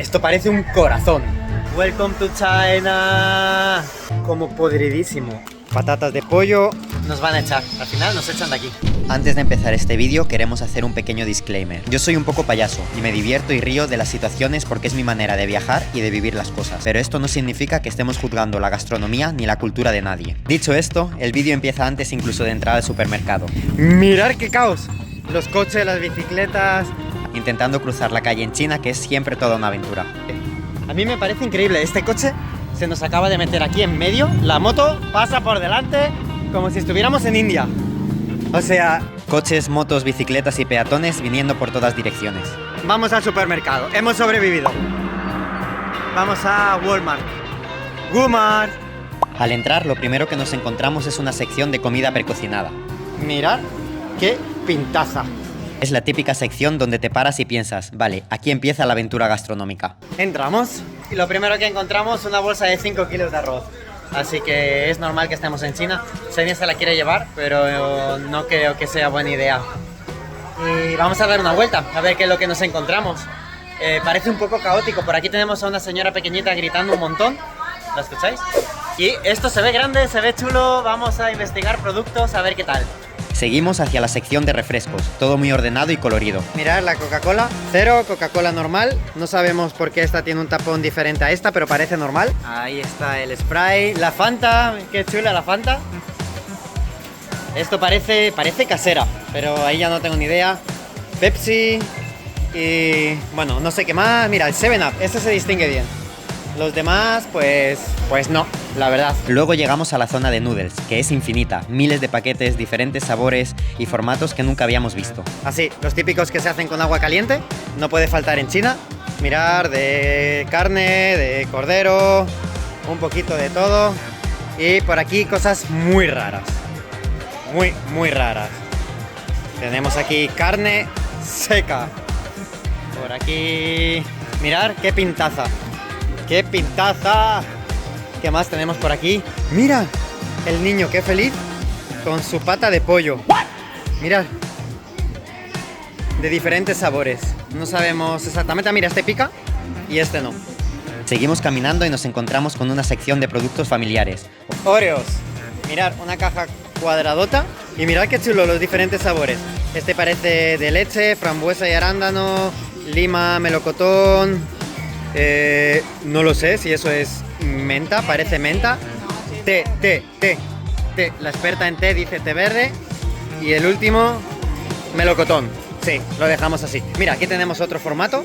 Esto parece un corazón. Welcome to China. Como podridísimo. Patatas de pollo. Nos van a echar. Al final nos echan de aquí. Antes de empezar este vídeo queremos hacer un pequeño disclaimer. Yo soy un poco payaso y me divierto y río de las situaciones porque es mi manera de viajar y de vivir las cosas. Pero esto no significa que estemos juzgando la gastronomía ni la cultura de nadie. Dicho esto, el vídeo empieza antes incluso de entrar al supermercado. ¡Mirad qué caos! Los coches, las bicicletas... Intentando cruzar la calle en China, que es siempre toda una aventura. A mí me parece increíble. Este coche se nos acaba de meter aquí en medio. La moto pasa por delante como si estuviéramos en India. O sea... Coches, motos, bicicletas y peatones viniendo por todas direcciones. Vamos al supermercado. Hemos sobrevivido. Vamos a Walmart. Walmart. Al entrar, lo primero que nos encontramos es una sección de comida precocinada. Mirad qué pintaza. Es la típica sección donde te paras y piensas, vale, aquí empieza la aventura gastronómica. Entramos y lo primero que encontramos es una bolsa de 5 kilos de arroz. Así que es normal que estemos en China. Xenia se la quiere llevar, pero no creo que sea buena idea. Y vamos a dar una vuelta, a ver qué es lo que nos encontramos. Parece un poco caótico. Por aquí tenemos a una señora pequeñita gritando un montón. ¿La escucháis? Y esto se ve grande, se ve chulo. Vamos a investigar productos, a ver qué tal. Seguimos hacia la sección de refrescos, todo muy ordenado y colorido. Mirad la Coca-Cola, cero, Coca-Cola normal. No sabemos por qué esta tiene un tapón diferente a esta, pero parece normal. Ahí está el Sprite. La Fanta, qué chula la Fanta. Esto parece casera, pero ahí ya no tengo ni idea. Pepsi y... bueno, no sé qué más. Mira, el 7-Up, este se distingue bien. Los demás, pues no, la verdad. Luego llegamos a la zona de noodles, que es infinita. Miles de paquetes, diferentes sabores y formatos que nunca habíamos visto. Así, los típicos que se hacen con agua caliente, no puede faltar en China. Mirar de carne, de cordero, un poquito de todo. Y por aquí cosas muy raras. Muy raras. Tenemos aquí carne seca. Por aquí... mirar qué pintaza. ¡Qué pintaza! ¿Qué más tenemos por aquí? ¡Mira! El niño, qué feliz, con su pata de pollo. Mirad. De diferentes sabores. No sabemos exactamente. Mira, este pica y este no. Seguimos caminando y nos encontramos con una sección de productos familiares. Oreos. Mirad, una caja cuadradota. Y mirad qué chulo los diferentes sabores. Este parece de leche, frambuesa y arándano, lima, melocotón... no lo sé si eso es menta, parece menta. Té. La experta en té dice té verde. Y el último, melocotón. Sí, lo dejamos así. Mira, aquí tenemos otro formato.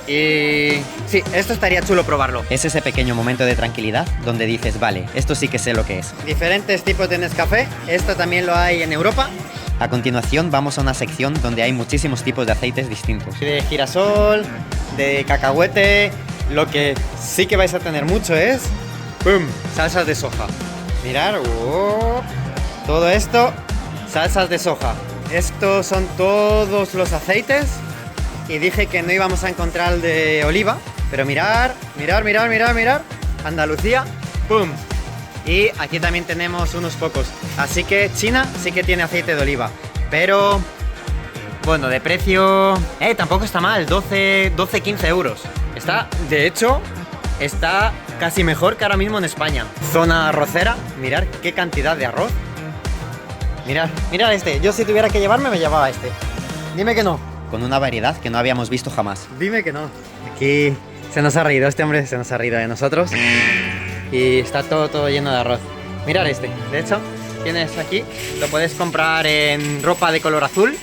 Y sí, esto estaría chulo probarlo. Es ese pequeño momento de tranquilidad donde dices, vale, esto sí que sé lo que es. Diferentes tipos de Nescafé. Esto también lo hay en Europa. A continuación vamos a una sección donde hay muchísimos tipos de aceites distintos. De girasol, de cacahuete. Lo que sí que vais a tener mucho es... ¡pum! Salsas de soja. Mirad, todo esto, salsas de soja. Estos son todos los aceites. Y dije que no íbamos a encontrar el de oliva. Pero mirad. Andalucía, ¡pum! Y aquí también tenemos unos pocos. Así que China sí que tiene aceite de oliva. Pero... bueno, de precio... tampoco está mal, 12-15 euros. Está, de hecho, está casi mejor que ahora mismo en España. Zona arrocera, mirad qué cantidad de arroz. Mirad este, yo si tuviera que llevarme me llevaba este. Dime que no. Con una variedad que no habíamos visto jamás. Dime que no. Aquí se nos ha reído, este hombre se nos ha reído de nosotros. Y está todo lleno de arroz. Mirad este, de hecho, tienes aquí, lo puedes comprar en ropa de color azul,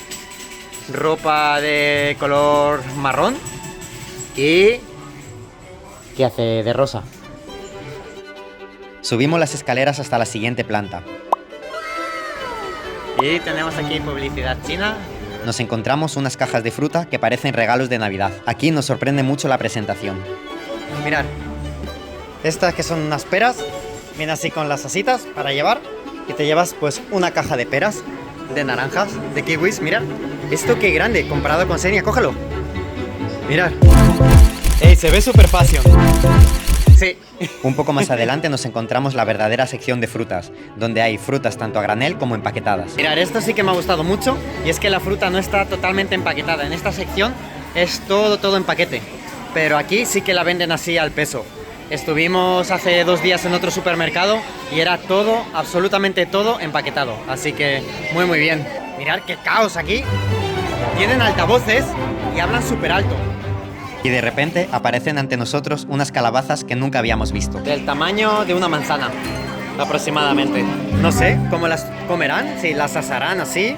ropa de color marrón y... ¿qué hace de rosa? Subimos las escaleras hasta la siguiente planta. Y tenemos aquí publicidad china. Nos encontramos unas cajas de fruta que parecen regalos de Navidad. Aquí nos sorprende mucho la presentación. Mirad, estas que son unas peras, vienen así con las asitas para llevar. Y te llevas pues una caja de peras, de naranjas, de kiwis, mirad. Esto qué grande, comparado con Xenia, cógelo. Mirad. Se ve súper fashion. Sí. Un poco más adelante nos encontramos la verdadera sección de frutas, donde hay frutas tanto a granel como empaquetadas. Mirad, esto sí que me ha gustado mucho, y es que la fruta no está totalmente empaquetada. En esta sección es todo en paquete. pero aquí sí que la venden así al peso. Estuvimos hace 2 días en otro supermercado y era todo, absolutamente todo empaquetado. Así que muy bien. Mirad qué caos aquí. Tienen altavoces y hablan súper alto. Y de repente aparecen ante nosotros unas calabazas que nunca habíamos visto. Del tamaño de una manzana, aproximadamente. No sé cómo las comerán, si las asarán así,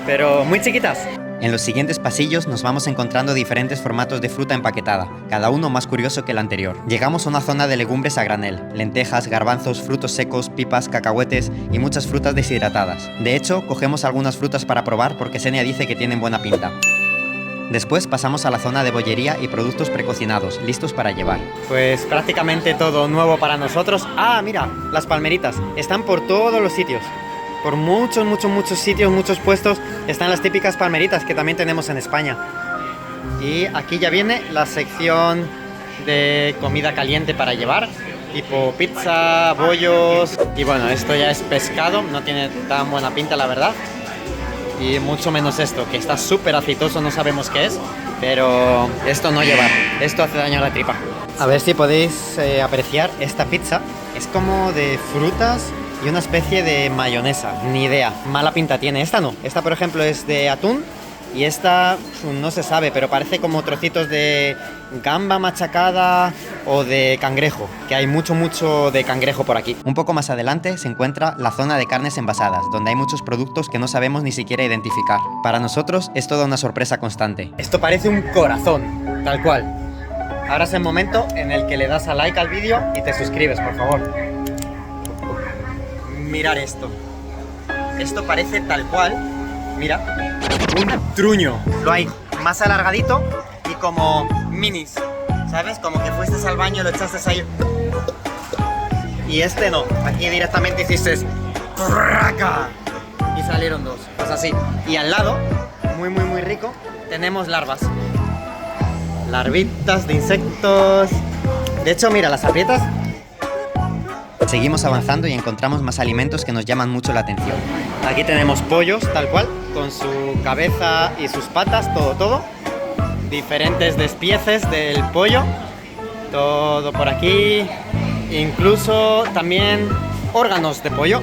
pero muy chiquitas. En los siguientes pasillos nos vamos encontrando diferentes formatos de fruta empaquetada, cada uno más curioso que el anterior. Llegamos a una zona de legumbres a granel, lentejas, garbanzos, frutos secos, pipas, cacahuetes y muchas frutas deshidratadas. De hecho, cogemos algunas frutas para probar porque Xenia dice que tienen buena pinta. Después pasamos a la zona de bollería y productos precocinados, listos para llevar. Pues prácticamente todo nuevo para nosotros. Ah, mira, las palmeritas están por todos los sitios. Por muchos sitios, muchos puestos están las típicas palmeritas que también tenemos en España. Y aquí ya viene la sección de comida caliente para llevar, tipo pizza, bollos. Y bueno, esto ya es pescado, no tiene tan buena pinta la verdad. Y mucho menos esto, que está súper aceitoso, no sabemos qué es, pero esto no llevar, esto hace daño a la tripa. A ver si podéis apreciar esta pizza, es como de frutas y una especie de mayonesa, ni idea, mala pinta tiene. Esta no, esta por ejemplo es de atún y esta no se sabe, pero parece como trocitos de gamba machacada o de cangrejo, que hay mucho de cangrejo por aquí. Un poco más adelante se encuentra la zona de carnes envasadas, donde hay muchos productos que no sabemos ni siquiera identificar. Para nosotros es toda una sorpresa constante. Esto parece un corazón, tal cual. Ahora es el momento en el que le das a like al vídeo y te suscribes, por favor. Mirar esto. Esto parece tal cual, mira, un truño. Lo hay más alargadito y como minis, ¿sabes? Como que fuiste al baño y lo echaste ahí. Y este no, aquí directamente hiciste ¡craca! Y salieron 2, pues así. Y al lado, muy rico, tenemos larvas. Larvitas de insectos. De hecho, mira, las aprietas. Seguimos avanzando y encontramos más alimentos que nos llaman mucho la atención. Aquí tenemos pollos, tal cual, con su cabeza y sus patas, todo. Diferentes despieces del pollo, todo por aquí. Incluso también órganos de pollo,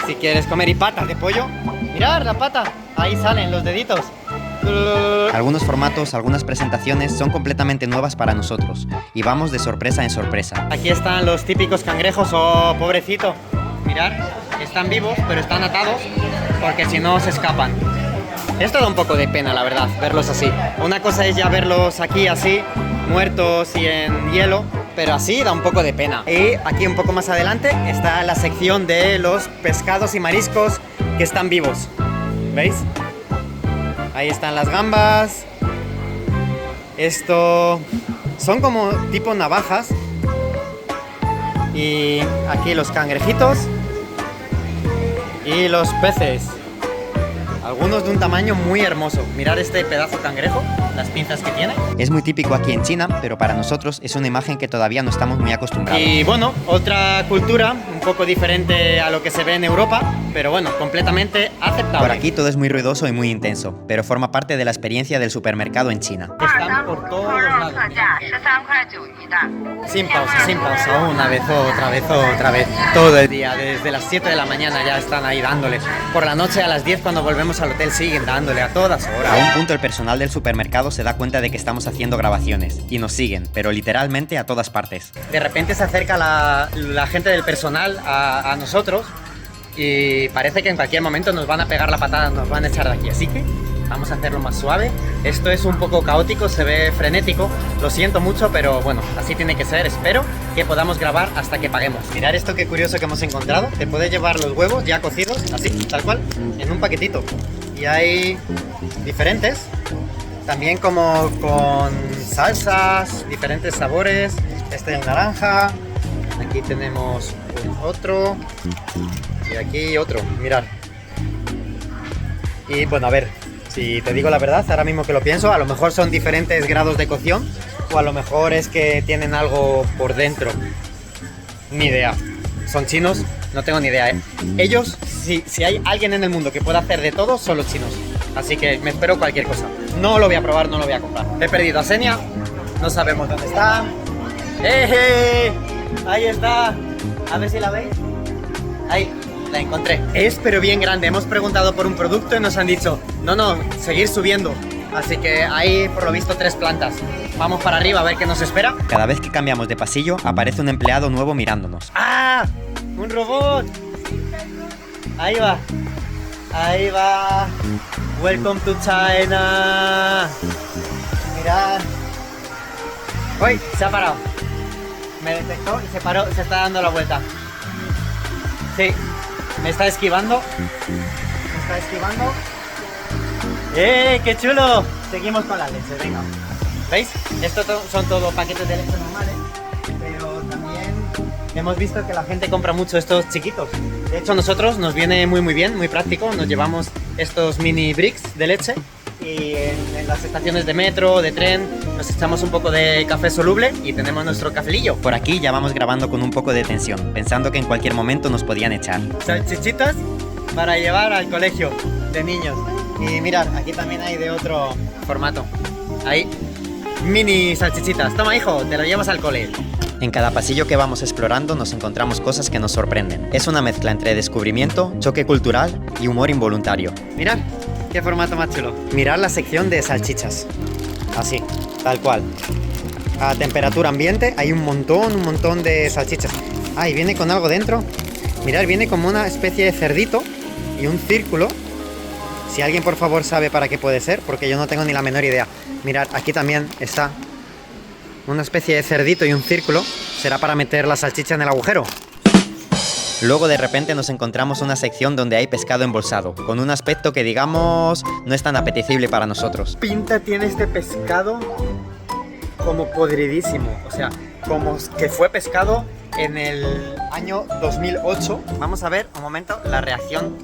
si quieres comer, y patas de pollo. Mirad la pata, ahí salen los deditos. Algunos formatos, algunas presentaciones son completamente nuevas para nosotros y vamos de sorpresa en sorpresa. Aquí están los típicos cangrejos, oh pobrecito, mirad, están vivos pero están atados porque si no se escapan. Esto da un poco de pena la verdad, verlos así. Una cosa es ya verlos aquí así, muertos y en hielo, pero así da un poco de pena. Y aquí un poco más adelante está la sección de los pescados y mariscos que están vivos, ¿veis? Ahí están las gambas. Esto son como tipo navajas. Y aquí los cangrejitos y los peces. Algunos de un tamaño muy hermoso. Mirad este pedazo de cangrejo, las pinzas que tiene. Es muy típico aquí en China, pero para nosotros es una imagen que todavía no estamos muy acostumbrados. Y bueno, otra cultura un poco diferente a lo que se ve en Europa, pero bueno, completamente aceptable. Por aquí todo es muy ruidoso y muy intenso, pero forma parte de la experiencia del supermercado en China. Están por todos lados. Sin pausa, una vez, otra vez. Todo el día, desde las 7 de la mañana ya están ahí dándole. Por la noche a las 10 cuando volvemos al hotel siguen dándole a todas horas. A un punto el personal del supermercado se da cuenta de que estamos haciendo grabaciones y nos siguen, pero literalmente a todas partes. De repente se acerca la gente del personal a nosotros y parece que en cualquier momento nos van a pegar la patada, nos van a echar de aquí, así que vamos a hacerlo más suave. Esto es un poco caótico, se ve frenético, lo siento mucho, pero bueno, así tiene que ser. Espero que podamos grabar hasta que paguemos. Mirad esto qué curioso que hemos encontrado. Te puedes llevar los huevos ya cocidos, así, tal cual, en un paquetito. Y hay diferentes, también como con salsas, diferentes sabores. Este es naranja, aquí tenemos otro y aquí otro, mirad. Y bueno, a ver, si te digo la verdad, ahora mismo que lo pienso, a lo mejor son diferentes grados de cocción o a lo mejor es que tienen algo por dentro. Ni idea. Son chinos, no tengo ni idea, ¿eh? Ellos, si hay alguien en el mundo que pueda hacer de todo, son los chinos. Así que me espero cualquier cosa. No lo voy a probar, no lo voy a comprar. He perdido a Xenia No sabemos dónde está. ¡Eh! Ahí está. A ver si la veis. Ahí, la encontré. Es pero bien grande. Hemos preguntado por un producto y nos han dicho, no, seguir subiendo. Así que hay por lo visto 3 plantas. Vamos para arriba a ver qué nos espera. Cada vez que cambiamos de pasillo, aparece un empleado nuevo mirándonos. ¡Ah! ¡Un robot! Ahí va. Ahí va. Welcome to China. Mirad. ¡Uy! Se ha parado. Me detectó y se paró, se está dando la vuelta. Sí. Me está esquivando. ¡Qué chulo! Seguimos con la leche, venga. ¿Veis? Estos son todo paquetes de leche normales, pero también hemos visto que la gente compra mucho estos chiquitos. De hecho, nosotros nos viene muy bien, muy práctico. Nos llevamos estos mini bricks de leche y en las estaciones de metro, de tren, nos echamos un poco de café soluble y tenemos nuestro cafelillo. Por aquí ya vamos grabando con un poco de tensión, pensando que en cualquier momento nos podían echar. Salchichitas para llevar al colegio de niños. Y mirad, aquí también hay de otro formato. Ahí, mini salchichitas. Toma, hijo, te lo llevas al cole. En cada pasillo que vamos explorando nos encontramos cosas que nos sorprenden. Es una mezcla entre descubrimiento, choque cultural y humor involuntario. Mirad, qué formato más chulo. Mirad la sección de salchichas. Así, tal cual. A temperatura ambiente hay un montón de salchichas. Ah, y viene con algo dentro. Mirad, viene como una especie de cerdito y un círculo. Si alguien por favor sabe para qué puede ser, porque yo no tengo ni la menor idea. Mirad, aquí también está una especie de cerdito y un círculo. ¿Será para meter la salchicha en el agujero? Luego de repente nos encontramos una sección donde hay pescado embolsado, con un aspecto que digamos no es tan apetecible para nosotros. Pinta tiene este pescado como podridísimo, o sea, como que fue pescado en el año 2008. Vamos a ver un momento la reacción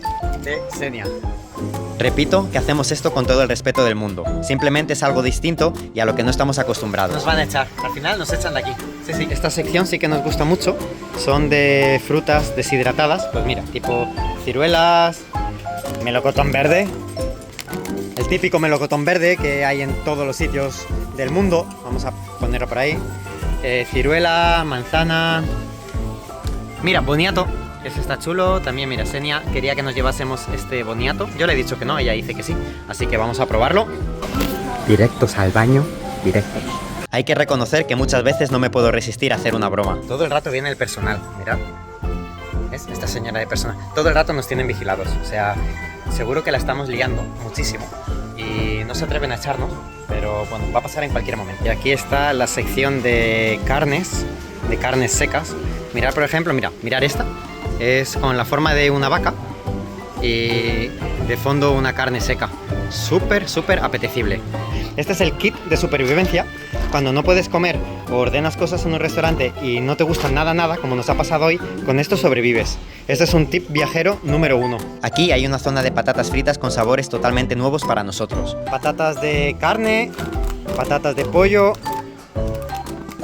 de Xenia. Repito que hacemos esto con todo el respeto del mundo. Simplemente es algo distinto y a lo que no estamos acostumbrados. Nos van a echar, al final nos echan de aquí. Sí. Esta sección sí que nos gusta mucho. Son de frutas deshidratadas. Pues mira, tipo ciruelas, melocotón verde. El típico melocotón verde que hay en todos los sitios del mundo. Vamos a ponerlo por ahí. Ciruela, manzana. Mira, boniato. Ese está chulo. También, mira, Xenia quería que nos llevásemos este boniato. Yo le he dicho que no, ella dice que sí. Así que vamos a probarlo. Directos al baño, directos. Hay que reconocer que muchas veces no me puedo resistir a hacer una broma. Todo el rato viene el personal, mirad. ¿Ves? Esta señora de personal. Todo el rato nos tienen vigilados. O sea, seguro que la estamos liando muchísimo. Y no se atreven a echarnos, pero bueno, va a pasar en cualquier momento. Y aquí está la sección de carnes secas. Mirad, por ejemplo, mirad esta. Es con la forma de una vaca y de fondo una carne seca. Súper apetecible. Este es el kit de supervivencia. Cuando no puedes comer o ordenas cosas en un restaurante y no te gusta nada, como nos ha pasado hoy, con esto sobrevives. Este es un tip viajero número 1. Aquí hay una zona de patatas fritas con sabores totalmente nuevos para nosotros. Patatas de carne, patatas de pollo,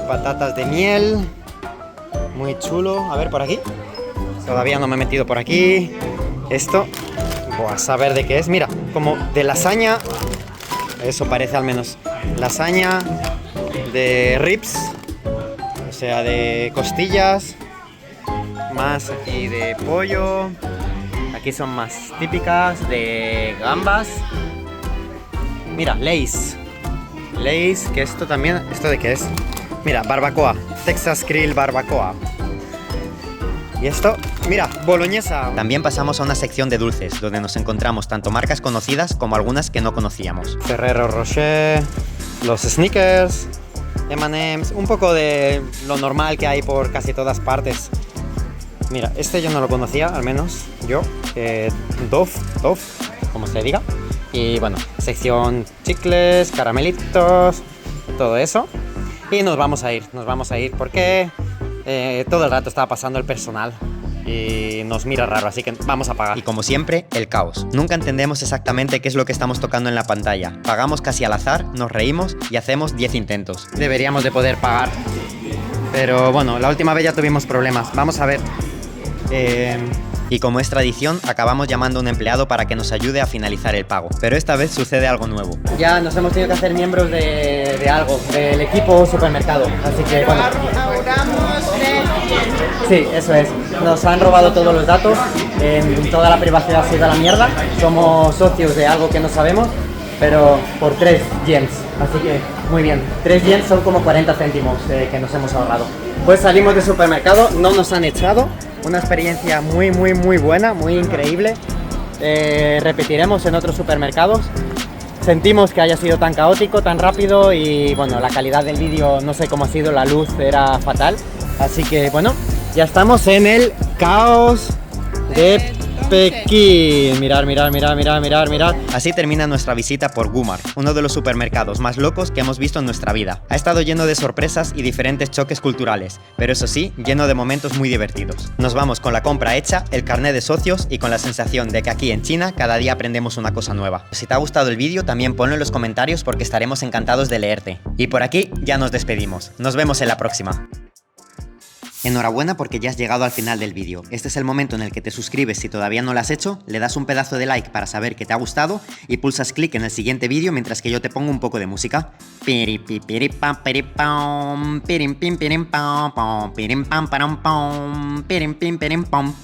patatas de miel. Muy chulo. A ver, por aquí. Todavía no me he metido por aquí. Esto, a saber de qué es. Mira, como de lasaña. Eso parece al menos. Lasaña de ribs. O sea, de costillas. Más aquí de pollo. Aquí son más típicas de gambas. Mira, Lay's, que esto también... ¿Esto de qué es? Mira, barbacoa. Texas Grill barbacoa. Y esto, mira, boloñesa. También pasamos a una sección de dulces, donde nos encontramos tanto marcas conocidas como algunas que no conocíamos. Ferrero Rocher, los Snickers, M&M's, un poco de lo normal que hay por casi todas partes. Mira, este yo no lo conocía, al menos yo. Dove, como se diga. Y bueno, sección chicles, caramelitos, todo eso. Y nos vamos a ir porque todo el rato estaba pasando el personal y nos mira raro, así que vamos a pagar. Y como siempre, el caos. Nunca entendemos exactamente qué es lo que estamos tocando en la pantalla. Pagamos casi al azar, nos reímos y hacemos 10 intentos. Deberíamos de poder pagar, pero bueno, la última vez ya tuvimos problemas. Vamos a ver. Y como es tradición, acabamos llamando a un empleado para que nos ayude a finalizar el pago. Pero esta vez sucede algo nuevo. Ya nos hemos tenido que hacer miembros de algo, del equipo supermercado. Así que, bueno. Sí, eso es. Nos han robado todos los datos. Toda la privacidad se ha ido a la mierda. Somos socios de algo que no sabemos, pero por 3 yens. Así que, muy bien. 3 yens son como 40 céntimos que nos hemos ahorrado. Pues salimos del supermercado, no nos han echado. Una experiencia muy buena, muy increíble. Repetiremos en otros supermercados. Sentimos que haya sido tan caótico, tan rápido y bueno, la calidad del vídeo no sé cómo ha sido, la luz era fatal. Así que bueno, ya estamos en el caos de Pekín. Mirad. Así termina nuestra visita por Gumar, uno de los supermercados más locos que hemos visto en nuestra vida. Ha estado lleno de sorpresas y diferentes choques culturales, pero eso sí, lleno de momentos muy divertidos. Nos vamos con la compra hecha, el carnet de socios y con la sensación de que aquí en China cada día aprendemos una cosa nueva. Si te ha gustado el vídeo, también ponlo en los comentarios porque estaremos encantados de leerte. Y por aquí ya nos despedimos. Nos vemos en la próxima. Enhorabuena porque ya has llegado al final del vídeo. Este es el momento en el que te suscribes si todavía no lo has hecho, le das un pedazo de like para saber que te ha gustado y pulsas clic en el siguiente vídeo mientras que yo te pongo un poco de música. Piripipiripam, piripam, pirim pim pirim pam pam, pirim pam param pam, pirim pim pirim pam.